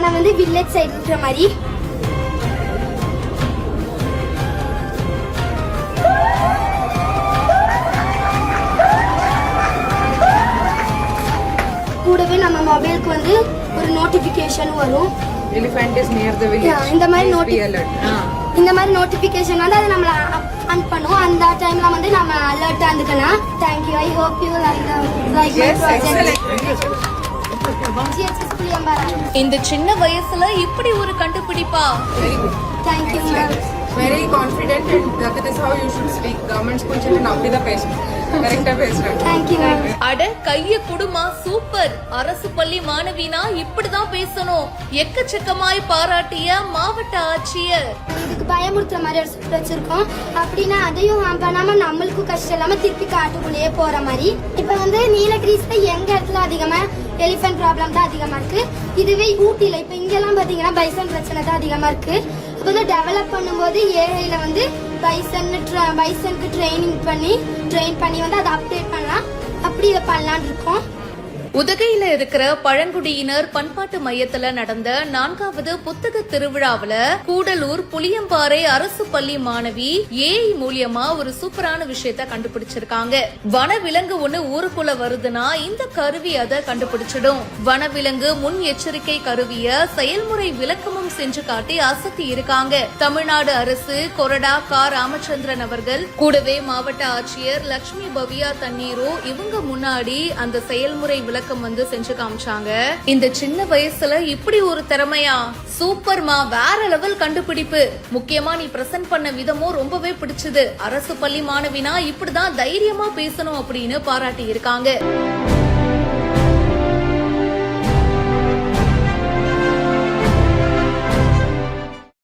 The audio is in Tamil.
இதெல்லாம் வந்து வில்லேஜ் சைடு இருக்கிற மாதிரி. கூடவே நம்ம மொபைலுக்கு வந்து ஒரு நோட்டிபிகேஷன் வரும். Elephant is near the village. இந்த மாதிரி நோட்டிபிகேஷன் வந்து அது நம்மள ஆன் பண்ணும். அந்த டைம்ல வந்து நம்ம அலர்ட்டா இருந்துக்கலாம். Thank you. I hope you like my project. இந்த சின்ன வயசுல இப்படி ஒரு கண்டுபிடிப்பா? Thank you ma'am. Very confident and that is how you should speak. Government school children அப்படிதான் பேசணும். கரெக்ட்டா பேசுறாங்க. Thank you ma'am. அட கைய குடுமா, சூப்பர். அரசு பள்ளி மாணவினா இப்படிதான் பேசணும். எக்கச்சக்கமாய் பாராட்டிய மாவட்ட ஆட்சியர். இதுக்கு பயமுறுத்துற மாதிரி ஒரு ஸ்கிரிப்ட் வச்சிருக்கோம். அப்படின்னா அதையும் பண்ணாம நம்மளுக்கும் கஷ்டம் இல்லாம திருப்பி காட்டுக்குள்ளேயே போற மாதிரி. இப்ப வந்து நீலகிரிஸ்ல எங்க இடத்துல அதிகமா எலிஃபென்ட் ப்ராப்ளம் தான் அதிகமா இருக்கு. இதுவே ஊட்டில இப்ப இங்கெல்லாம் பாத்தீங்கன்னா பைசன் பிரச்சனை தான் அதிகமா இருக்கு. அப்போ டெவலப் பண்ணும்போது ஏஐல வந்து பைசனுக்கு ட்ரெயின் பண்ணி வந்து அதை அப்டேட் பண்ணலாம். அப்படி இதை பண்ணலான்னு இருக்கோம். உதகையில இருக்கிற பழங்குடியினர் பண்பாட்டு மையத்துல நடந்த 4வது புத்தக திருவிழாவுல கூடலூர் புளியம்பாறை அரசு பள்ளி மாணவி ஏஐ மூலியமா ஒரு சூப்பரான விஷயத்த கண்டுபிடிச்சிருக்காங்க. வனவிலங்கு ஒண்ணு ஊருக்குள்ள வருதுன்னா இந்த கருவி அதை கண்டுபிடிச்சிடும். வனவிலங்கு முன் எச்சரிக்கை கருவிய செயல்முறை விளக்கமும் செஞ்சு காட்டி அசத்தி இருக்காங்க. தமிழ்நாடு அரசு கொறடா கா ராமச்சந்திரன் அவர்கள் கூடவே மாவட்ட ஆட்சியர் லட்சுமி பவ்யா தண்ணீரோ இவங்க முன்னாடி அந்த செயல்முறை விளக்கம் வந்து செஞ்சு காமிச்சாங்க. இந்த சின்ன வயசுல இப்படி ஒரு திறமையா? சூப்பர்மா, வேற லெவல் கண்டுபிடிப்பு. முக்கியமா நீ பிரசன்ட் பண்ண விதமும் ரொம்பவே பிடிச்சது. அரசு பள்ளி மாணவினா இப்படிதான் தைரியமா பேசணும் அப்படின்னு பாராட்டி இருக்காங்க.